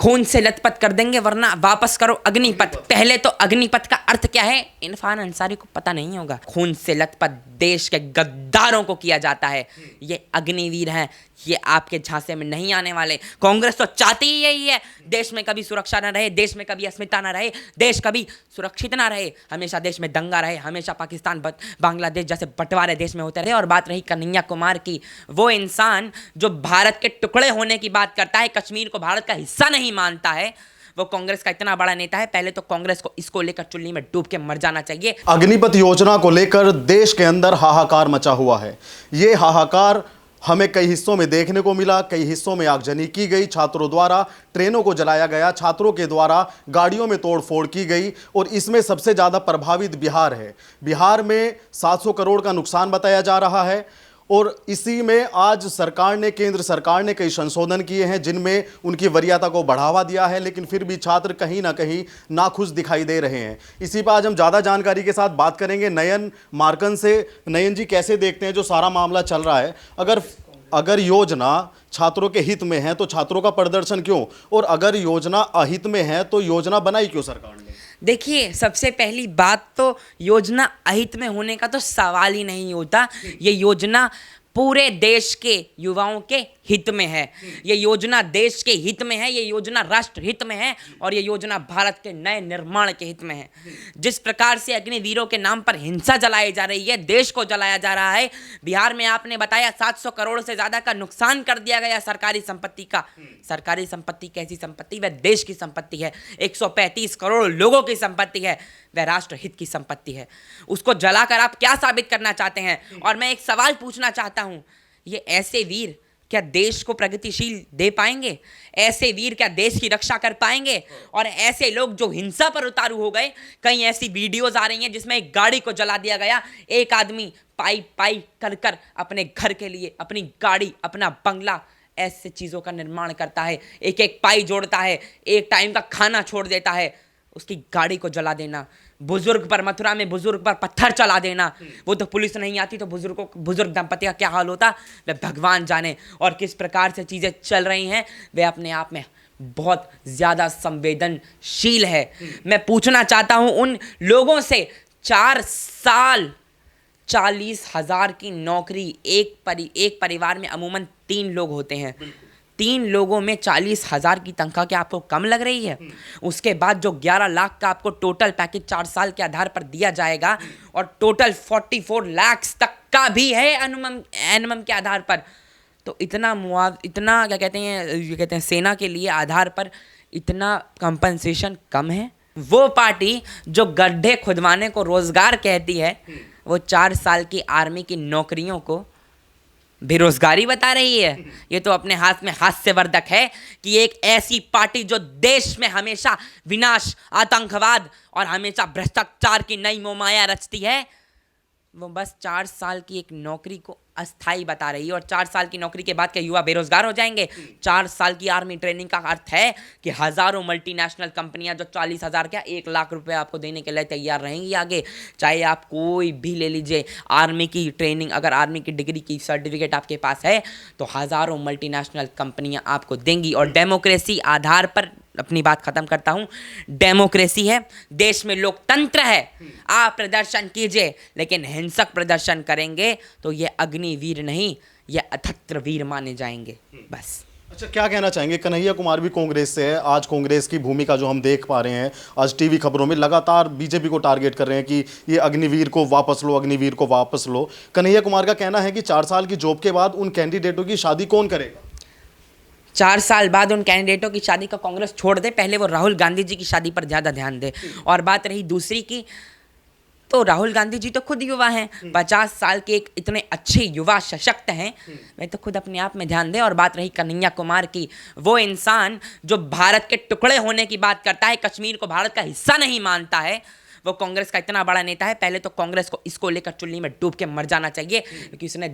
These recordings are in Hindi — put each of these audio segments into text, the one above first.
खून से लथपथ कर देंगे वरना वापस करो अग्निपथ। पहले तो अग्निपथ का अर्थ क्या है इरफान अंसारी को पता नहीं होगा। खून से लथपथ देश के गद्दारों को किया जाता है। ये अग्निवीर हैं, ये आपके झांसे में नहीं आने वाले। कांग्रेस तो चाहती ही यही है, देश में कभी सुरक्षा ना रहे, देश में कभी अस्मिता ना रहे, देश कभी सुरक्षित ना रहे, हमेशा देश में दंगा रहे, हमेशा पाकिस्तान बांग्लादेश जैसे बंटवारे देश में होते रहे। और बात रही कन्हैया कुमार की, वो इंसान जो भारत के टुकड़े होने की बात करता है, कश्मीर को भारत का हिस्सा नहीं मानता है, वो कांग्रेस का इतना बड़ा नेता है। पहले तो कांग्रेस को इसको लेकर चुल्ली में डूब के मर जाना चाहिए। अग्निपथ योजना को लेकर देश के अंदर हाहाकार मचा हुआ है। ये हाहाकार हमें कई हिस्सों में देखने को मिला, कई हिस्सों में आगजनी की गई, छात्रों द्वारा ट्रेनों को जलाया गया, छात्रों के द्वारा गाड़ियों में तोड़फोड़ की गई। और इसमें सबसे ज़्यादा प्रभावित बिहार है। बिहार में 700 करोड़ का नुकसान बताया जा रहा है। और इसी में आज सरकार ने, केंद्र सरकार ने कई संशोधन किए हैं जिनमें उनकी वरीयता को बढ़ावा दिया है, लेकिन फिर भी छात्र कहीं ना कहीं नाखुश दिखाई दे रहे हैं। इसी पर आज हम ज़्यादा जानकारी के साथ बात करेंगे नयन मार्कन से। नयन जी, कैसे देखते हैं जो सारा मामला चल रहा है? अगर योजना छात्रों के हित में है तो छात्रों का प्रदर्शन क्यों, और अगर योजना अहित में है तो योजना बनाई क्यों सरकार ने? देखिए, सबसे पहली बात तो योजना अहित में होने का तो सवाल ही नहीं होता। ये योजना पूरे देश के युवाओं के हित में है, ये योजना देश के हित में है, ये योजना राष्ट्र हित में है, और ये योजना भारत के नए निर्माण के हित में है। जिस प्रकार से अग्निवीरों के नाम पर हिंसा जलाई जा रही है, देश को जलाया जा रहा है। बिहार में आपने बताया 700 करोड़ से ज़्यादा का नुकसान कर दिया गया सरकारी संपत्ति का। सरकारी संपत्ति कैसी संपत्ति? वह देश की संपत्ति है। 135 करोड़ लोगों की संपत्ति है, वह राष्ट्र हित की संपत्ति है। उसको जलाकर आप क्या साबित करना चाहते हैं? और मैं एक सवाल पूछना चाहता हूं, ये ऐसे वीर क्या देश को प्रगतिशील दे पाएंगे? ऐसे वीर क्या देश की रक्षा कर पाएंगे? और ऐसे लोग जो हिंसा पर उतारू हो गए, कई ऐसी वीडियोस आ रही हैं जिसमें एक गाड़ी को जला दिया गया। एक आदमी पाई पाई कर कर अपने घर के लिए, अपनी गाड़ी, अपना बंगला, ऐसे चीज़ों का निर्माण करता है, एक एक पाई जोड़ता है, एक टाइम का खाना छोड़ देता है, उसकी गाड़ी को जला देना। बुजुर्ग पर, मथुरा में बुजुर्ग पर पत्थर चला देना। वो तो पुलिस नहीं आती तो बुजुर्ग दंपति का क्या हाल होता वह भगवान जाने। और किस प्रकार से चीज़ें चल रही हैं वे अपने आप में बहुत ज़्यादा संवेदनशील है। मैं पूछना चाहता हूं उन लोगों से, 4 साल 40,000 की नौकरी, एक परिवार में अमूमन 3 लोग होते हैं, 3 लोगों में 40,000 की तनख्वाह क्या आपको कम लग रही है? उसके बाद जो 11 लाख का आपको टोटल पैकेज 4 साल के आधार पर दिया जाएगा, और टोटल 44 लाख तक का भी है एनमम के आधार पर, तो इतना क्या कहते हैं सेना के लिए आधार पर इतना कंपनसेशन कम है। वो पार्टी जो गड्ढे खुदवाने को रोजगार कहती है, वो 4 साल की आर्मी की नौकरियों को बेरोजगारी बता रही है। ये तो अपने हाथ में हास्यवर्धक है कि एक ऐसी पार्टी जो देश में हमेशा विनाश, आतंकवाद और हमेशा भ्रष्टाचार की नई मोमाया रचती है, वो बस 4 साल की एक नौकरी को अस्थाई बता रही है। और 4 साल की नौकरी के बाद क्या युवा बेरोजगार हो जाएंगे? 4 साल की आर्मी ट्रेनिंग का अर्थ है कि हजारों मल्टीनेशनल कंपनियां जो 40,000 क्या 1 लाख रुपए आपको देने के लिए तैयार रहेंगी आगे। चाहे आप कोई भी ले लीजिए आर्मी की ट्रेनिंग, अगर आर्मी की डिग्री की सर्टिफिकेट आपके पास है तो हजारों मल्टीनेशनल कंपनियां आपको देंगी। और डेमोक्रेसी आधार पर अपनी बात खत्म करता हूं, डेमोक्रेसी है, देश में लोकतंत्र है। आप प्रदर्शन कीजिए, लेकिन हिंसक प्रदर्शन करेंगे तो ये अग्निवीर नहीं, ये अथत्र वीर माने जाएंगे। बस। अच्छा, क्या कहना चाहेंगे? कन्हैया कुमार भी कांग्रेस से है। आज कांग्रेस की भूमिका जो हम देख पा रहे हैं, आज टीवी खबरों में लगातार बीजेपी को टारगेट कर रहे हैं कि ये अग्निवीर को वापस लो, अग्निवीर को वापस लो। कन्हैया कुमार का कहना है कि 4 साल की जॉब के बाद उन कैंडिडेटों की शादी कौन करेगा? 4 साल बाद उन कैंडिडेटों की शादी का कांग्रेस छोड़ दे, पहले वो राहुल गांधी जी की शादी पर ज़्यादा ध्यान दे। और बात रही दूसरी की, तो राहुल गांधी जी तो खुद युवा हैं, 50 साल के एक इतने अच्छे युवा सशक्त हैं, वे तो खुद अपने आप में ध्यान दें। और बात रही कन्हैया कुमार की, वो इंसान जो भारत के टुकड़े होने की बात करता है, कश्मीर को भारत का हिस्सा नहीं मानता है, वो कांग्रेस का इतना बड़ा नेता है। पहले तो कांग्रेस को इसको लेकर चुल्ली में डूब के मर जाना चाहिए, क्योंकि उसने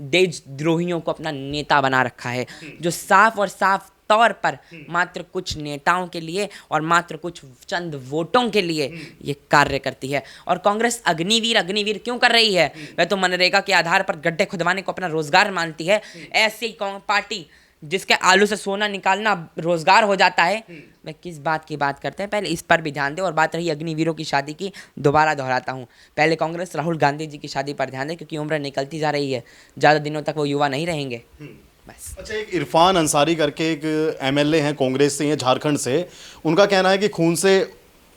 देशद्रोहियों को अपना नेता बना रखा है, जो साफ और साफ तौर पर मात्र कुछ नेताओं के लिए और मात्र कुछ चंद वोटों के लिए ये कार्य करती है। और कांग्रेस अग्निवीर क्यों कर रही है? वह तो मनरेगा के आधार पर गड्ढे खुदवाने को अपना रोजगार मानती है। ऐसी पार्टी जिसके आलू से सोना निकालना रोजगार हो जाता है, मैं किस बात की बात करते हैं? पहले इस पर भी ध्यान दें। और बात रही अग्निवीरों की शादी की, दोबारा दोहराता हूँ, पहले कांग्रेस राहुल गांधी जी की शादी पर ध्यान दें, क्योंकि उम्र निकलती जा रही है, ज़्यादा दिनों तक वो युवा नहीं रहेंगे। बस। अच्छा, एक इरफान अंसारी करके एक एमएलए हैं, कांग्रेस से हैं, झारखंड से, उनका कहना है कि खून से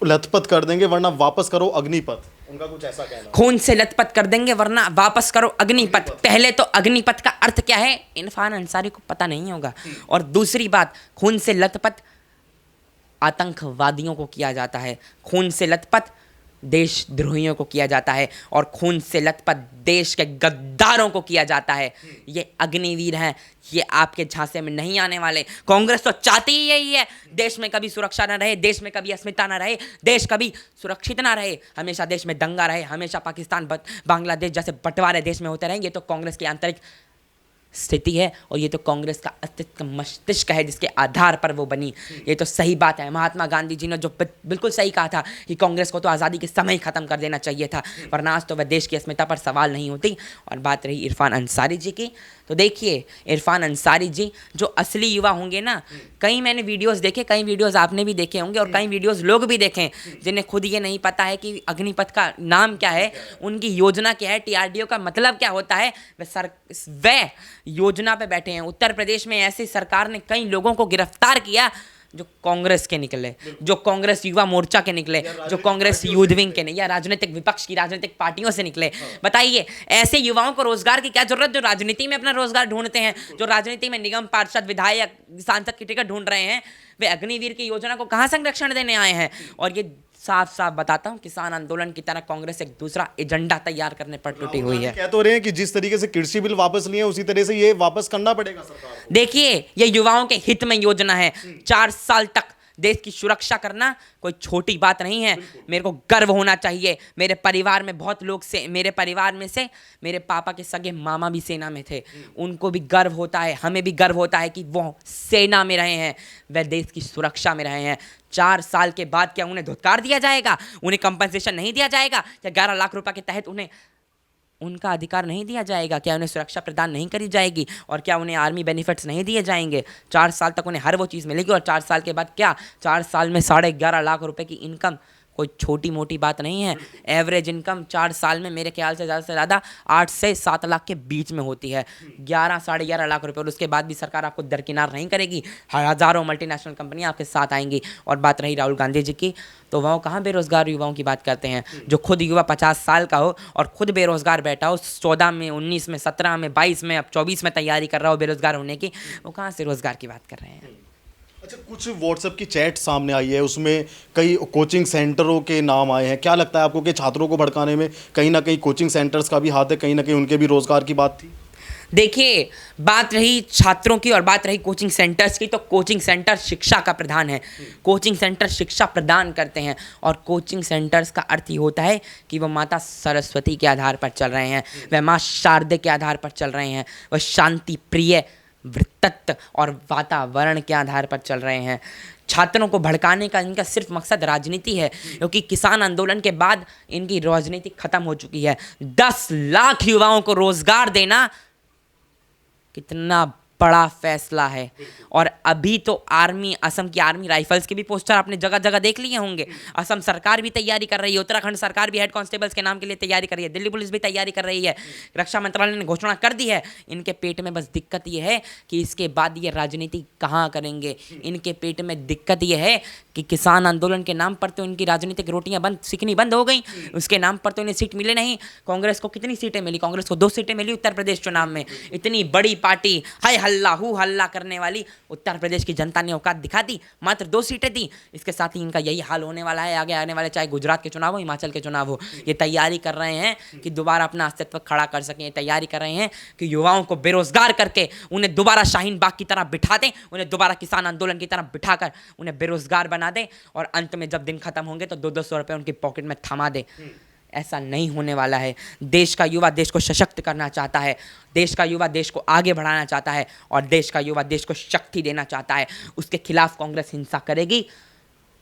लथपथ कर देंगे वरना वापस करो अग्निपथ। उनका कुछ ऐसा कहना है। खून से लथपथ कर देंगे वरना वापस करो अग्निपथ। पहले तो अग्निपथ का अर्थ क्या है इरफान अंसारी को पता नहीं होगा। और दूसरी बात, खून से लथपथ आतंकवादियों को किया जाता है, खून से लथपथ देशद्रोहियों को किया जाता है, और खून से लथपथ देश के गद्दारों को किया जाता है। ये अग्निवीर हैं, ये आपके झांसे में नहीं आने वाले। कांग्रेस तो चाहती ही यही है, देश में कभी सुरक्षा ना रहे, देश में कभी अस्मिता ना रहे, देश कभी सुरक्षित ना रहे, हमेशा देश में दंगा रहे, हमेशा पाकिस्तान बांग्लादेश जैसे बंटवारे देश में होते रहेंगे। तो कांग्रेस की आंतरिक स्थिति है, और ये तो कांग्रेस का अस्तित्व मस्तिष्क है जिसके आधार पर वो बनी। ये तो सही बात है। महात्मा गांधी जी ने जो बिल्कुल सही कहा था कि कांग्रेस को तो आज़ादी के समय ही ख़त्म कर देना चाहिए था, वरना आज तो वह देश की अस्मिता पर सवाल नहीं होती। और बात रही इरफान अंसारी जी की, तो देखिए इरफान अंसारी जी जो असली युवा होंगे ना, कई मैंने वीडियोस देखे, कई वीडियोस आपने भी देखे होंगे, और कई वीडियोस लोग भी देखें जिन्हें खुद ये नहीं पता है कि अग्निपथ का नाम क्या है, उनकी योजना क्या है, टीआरडीओ का मतलब क्या होता है। वह योजना पे बैठे हैं। उत्तर प्रदेश में ऐसी सरकार ने कई लोगों को गिरफ्तार किया जो कांग्रेस के निकले, जो कांग्रेस युवा मोर्चा के निकले, जो कांग्रेस यूथ विंग के नहीं, या राजनीतिक विपक्ष की राजनीतिक पार्टियों से निकले। बताइए ऐसे युवाओं को रोजगार की क्या जरूरत, जो राजनीति में अपना रोजगार ढूंढते हैं, जो राजनीति में निगम पार्षद विधायक सांसद की टिकट ढूंढ रहे हैं, वे अग्निवीर की योजना को कहां संरक्षण देने आए हैं। और ये साफ साफ बताता हूं, किसान आंदोलन की तरह कांग्रेस एक दूसरा एजेंडा तैयार करने पर टूटी हुई है। कह तो रहे हैं कि जिस तरीके से कृषि बिल वापस लिए उसी तरह से ये वापस करना पड़ेगा सरकार को। देखिए ये युवाओं के हित में योजना है। 4 साल तक देश की सुरक्षा करना कोई छोटी बात नहीं है। मेरे को गर्व होना चाहिए। मेरे परिवार में बहुत लोग से, मेरे परिवार में से मेरे पापा के सगे मामा भी सेना में थे, उनको भी गर्व होता है, हमें भी गर्व होता है कि वो सेना में रहे हैं, वह देश की सुरक्षा में रहे हैं। 4 साल के बाद क्या उन्हें धुतकार दिया जाएगा, उन्हें कंपनसेशन नहीं दिया जाएगा, क्या 11 लाख रुपए के तहत उन्हें उनका अधिकार नहीं दिया जाएगा, क्या उन्हें सुरक्षा प्रदान नहीं करी जाएगी, और क्या उन्हें आर्मी बेनिफिट्स नहीं दिए जाएंगे। 4 साल तक उन्हें हर वो चीज़ मिलेगी, और 4 साल के बाद क्या, 4 साल में 11.5 लाख रुपए की इनकम कोई छोटी मोटी बात नहीं है। एवरेज इनकम 4 साल में मेरे ख्याल से ज़्यादा 8 से 7 लाख के बीच में होती है, 11-11.5 लाख रुपए। और उसके बाद भी सरकार आपको दरकिनार नहीं करेगी, हज़ारों मल्टीनेशनल कंपनियां आपके साथ आएंगी। और बात रही राहुल गांधी जी की, तो वह कहाँ बेरोजगार युवाओं की बात करते हैं। जो खुद युवा 50 साल का हो और खुद बेरोजगार बैठा हो, 14 में, 19 में, 17 में, 22 में, अब 24 में तैयारी कर रहा हो बेरोजगार होने की, वो कहाँ से रोजगार की बात कर रहे हैं। अच्छा, कुछ व्हाट्सएप की चैट सामने आई है, उसमें कई कोचिंग सेंटरों के नाम आए हैं। क्या लगता है आपको कि छात्रों को भड़काने में कहीं ना कहीं कोचिंग सेंटर्स का भी हाथ है, कहीं ना कहीं उनके भी रोजगार की बात थी? देखिए बात रही छात्रों की और बात रही कोचिंग सेंटर्स की, तो कोचिंग सेंटर शिक्षा का प्रधान है। कोचिंग सेंटर शिक्षा प्रदान करते हैं, और कोचिंग सेंटर्स का अर्थ ही होता है कि वह माता सरस्वती के आधार पर चल रहे हैं, वह माँ शारदे के आधार पर चल रहे हैं, वह शांति प्रिय वृत्तत्व और वातावरण के आधार पर चल रहे हैं। छात्रों को भड़काने का इनका सिर्फ मकसद राजनीति है, क्योंकि किसान आंदोलन के बाद इनकी राजनीति खत्म हो चुकी है। 10 लाख युवाओं को रोजगार देना कितना बड़ा फैसला है। और अभी तो आर्मी, असम की आर्मी राइफल्स के भी पोस्टर आपने जगह जगह देख लिए होंगे। असम सरकार भी तैयारी कर रही है, उत्तराखंड सरकार भी हेड कांस्टेबल्स के नाम के लिए तैयारी कर रही है, दिल्ली पुलिस भी तैयारी कर रही है, रक्षा मंत्रालय ने घोषणा कर दी है। इनके पेट में बस दिक्कत ये है कि इसके बाद ये राजनीति कहाँ करेंगे। इनके पेट में दिक्कत ये है कि किसान आंदोलन के नाम पर तो इनकी राजनीतिक रोटियां सिकनी बंद हो गई, उसके नाम पर तो इन्हें सीट मिले नहीं। कांग्रेस को कितनी सीटें मिली? कांग्रेस को 2 सीटें मिली उत्तर प्रदेश चुनाव में। इतनी बड़ी पार्टी, हाय हल्ला हू हल्ला करने वाली उत्तर प्रदेश की जनता ने औकात दिखा दी, मात्र 2 सीटें दी। इसके साथ ही इनका यही हाल होने वाला है आगे आने वाले, चाहे गुजरात के चुनाव हो, हिमाचल के चुनाव हो। ये तैयारी कर रहे हैं कि दोबारा अपना अस्तित्व खड़ा कर सकें, तैयारी कर रहे हैं कि युवाओं को बेरोजगार करके उन्हें दोबारा शाहीन बाग की तरह बिठा दें, उन्हें दोबारा किसान आंदोलन की तरह बिठाकर उन्हें बेरोजगार बना दें, और अंत में जब दिन खत्म होंगे तो 200-200 रुपये उनकी पॉकेट में थमा दें। ऐसा नहीं होने वाला है। देश का युवा देश को सशक्त करना चाहता है, देश का युवा देश को आगे बढ़ाना चाहता है, और देश का युवा देश को शक्ति देना चाहता है। उसके खिलाफ कांग्रेस हिंसा करेगी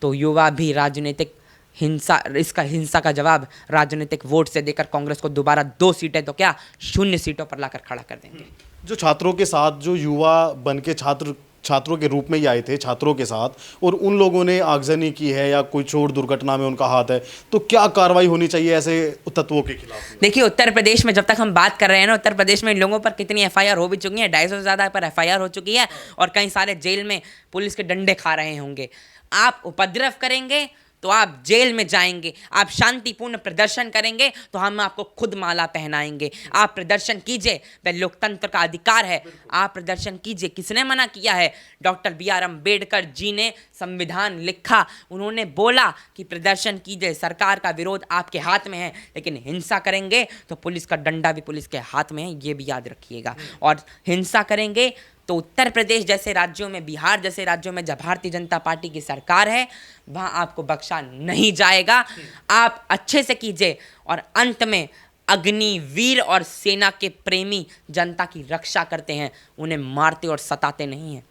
तो युवा भी राजनीतिक हिंसा का जवाब राजनीतिक वोट से देकर कांग्रेस को दोबारा 2 सीटें तो क्या 0 सीटों पर लाकर खड़ा कर देंगे। जो छात्रों के साथ जो युवा बन के छात्रों के रूप में ही आए थे छात्रों के साथ, और उन लोगों ने आगजनी की है या कोई चोट दुर्घटना में उनका हाथ है, तो क्या कार्रवाई होनी चाहिए ऐसे तत्वों के खिलाफ? देखिए, उत्तर प्रदेश में जब तक हम बात कर रहे हैं ना, उत्तर प्रदेश में इन लोगों पर कितनी एफआईआर हो भी चुकी है, 250 से ज़्यादा पर एफआईआर हो चुकी है, और कई सारे जेल में पुलिस के डंडे खा रहे होंगे। आप उपद्रव करेंगे तो आप जेल में जाएंगे, आप शांतिपूर्ण प्रदर्शन करेंगे तो हम आपको खुद माला पहनाएंगे। आप प्रदर्शन कीजिए, वह लोकतंत्र का अधिकार है, आप प्रदर्शन कीजिए। किसने मना किया है? Doctor B R. अम्बेडकर जी ने संविधान लिखा, उन्होंने बोला कि प्रदर्शन कीजिए, सरकार का विरोध आपके हाथ में है, लेकिन हिंसा करेंगे तो पुलिस का डंडा भी पुलिस के हाथ में है, ये भी याद रखिएगा। और हिंसा करेंगे तो उत्तर प्रदेश जैसे राज्यों में, बिहार जैसे राज्यों में जब भारतीय जनता पार्टी की सरकार है, वहाँ आपको बख्शा नहीं जाएगा। आप अच्छे से कीजिए, और अंत में अग्निवीर और सेना के प्रेमी जनता की रक्षा करते हैं, उन्हें मारते और सताते नहीं हैं।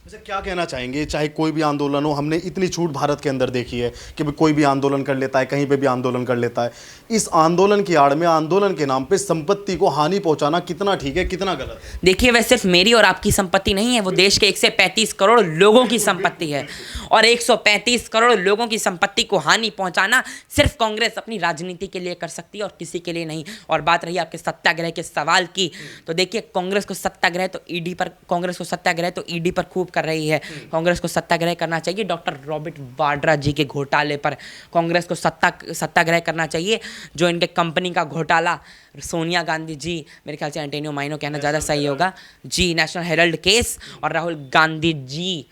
वैसे क्या कहना चाहेंगे, चाहे कोई भी आंदोलन हो, हमने इतनी छूट भारत के अंदर देखी है कि कोई भी आंदोलन कर लेता है, कहीं पे भी आंदोलन कर लेता है। इस आंदोलन की आड़ में, आंदोलन के नाम पे संपत्ति को हानि पहुंचाना कितना ठीक है, कितना गलत है? देखिए, वह सिर्फ मेरी और आपकी संपत्ति नहीं है, वो देश के 135 करोड़ लोगों की संपत्ति है, और 135 करोड़ लोगों की संपत्ति को हानि पहुंचाना सिर्फ कांग्रेस अपनी राजनीति के लिए कर सकती है और किसी के लिए नहीं। और बात रही आपके सत्याग्रह के सवाल की, तो देखिए, कांग्रेस को सत्याग्रह तो ईडी पर खूब कर रही है। कांग्रेस को सत्याग्रह करना चाहिए डॉक्टर रॉबर्ट वाड्रा जी के घोटाले पर। कांग्रेस को सत्याग्रह करना चाहिए जो इनके कंपनी का घोटाला, सोनिया गांधी जी, मेरे ख्याल से एंटोनियो माइनो कहना ज़्यादा सही होगा जी, नेशनल हेराल्ड केस, और राहुल गांधी जी,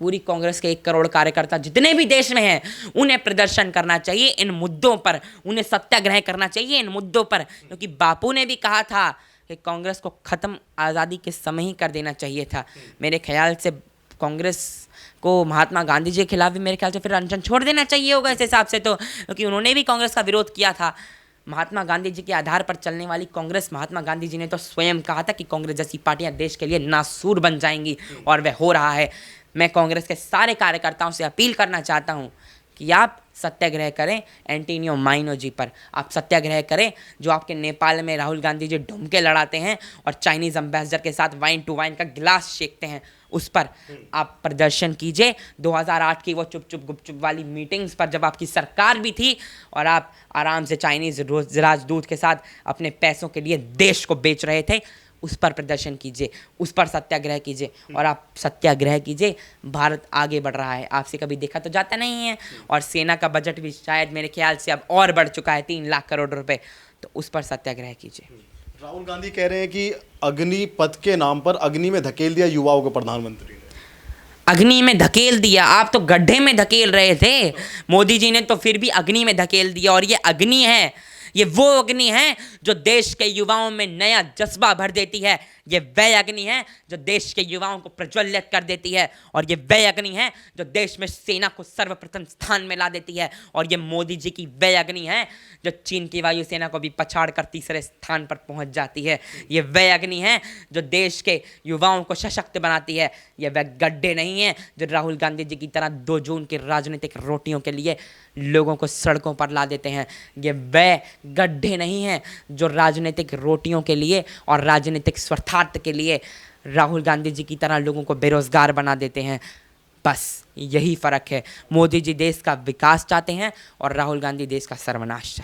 पूरी कांग्रेस के 1 करोड़ कार्यकर्ता जितने भी देश में हैं, उन्हें प्रदर्शन करना चाहिए इन मुद्दों पर, उन्हें सत्याग्रह करना चाहिए इन मुद्दों पर, क्योंकि बापू ने भी कहा था कि कांग्रेस को ख़त्म आज़ादी के समय ही कर देना चाहिए था। मेरे ख्याल से कांग्रेस को महात्मा गांधी जी के खिलाफ भी मेरे ख्याल से फिर अनशन छोड़ देना चाहिए होगा इस हिसाब से, तो क्योंकि उन्होंने भी कांग्रेस का विरोध किया था। महात्मा गांधी जी के आधार पर चलने वाली कांग्रेस, महात्मा गांधी जी ने तो स्वयं कहा था कि कांग्रेस जैसी पार्टियां देश के लिए नासूर बन जाएंगी, और वह हो रहा है। मैं कांग्रेस के सारे कार्यकर्ताओं से अपील करना चाहता हूं कि आप सत्याग्रह करें एंटोनियो माइनो जी पर, आप सत्याग्रह करें जो आपके नेपाल में राहुल गांधी जी ढुमके लड़ाते हैं और चाइनीज़ एम्बेसडर के साथ वाइन टू वाइन का गिलास शेकते हैं, उस पर आप प्रदर्शन कीजिए। 2008 की वो चुप चुप गुपचुप वाली मीटिंग्स पर जब आपकी सरकार भी थी और आप आराम से चाइनीज़ राजदूत के साथ अपने पैसों के लिए देश को बेच रहे थे, उस पर प्रदर्शन कीजिए, उस पर सत्याग्रह कीजिए, और आप सत्याग्रह कीजिए। भारत आगे बढ़ रहा है, आपसे कभी देखा तो जाता नहीं है, और सेना का बजट भी शायद मेरे ख्याल से अब और बढ़ चुका है 3 लाख करोड़ रुपए, तो उस पर सत्याग्रह कीजिए। राहुल गांधी कह रहे हैं कि अग्निपथ के नाम पर अग्नि में धकेल दिया युवाओं को प्रधानमंत्री ने। अग्नि में धकेल दिया? आप तो गड्ढे में धकेल रहे थे, मोदी जी ने तो फिर भी अग्नि में धकेल दिया। और ये अग्नि है, ये वो अग्नि है जो देश के युवाओं में नया जज्बा भर देती है। ये वह अग्नि है जो देश के युवाओं को प्रज्वलित कर देती है, और ये वह अग्नि है जो देश में सेना को सर्वप्रथम स्थान में ला देती है, और ये मोदी जी की वह अग्नि है जो चीन की वायुसेना को भी पछाड़ कर तीसरे स्थान पर पहुंच जाती है। ये वह अग्नि है जो देश के युवाओं को सशक्त बनाती है। ये वह गड्ढे नहीं है जो राहुल गांधी जी की तरह 2 जून की राजनीतिक रोटियों के लिए लोगों को सड़कों पर ला देते हैं। ये वह गड्ढे नहीं हैं जो राजनीतिक रोटियों के लिए और राजनीतिक स्वार्थ के लिए राहुल गांधी जी की तरह लोगों को बेरोजगार बना देते हैं। बस यही फर्क है। मोदी जी देश का विकास चाहते हैं और राहुल गांधी देश का सर्वनाश चाहते हैं।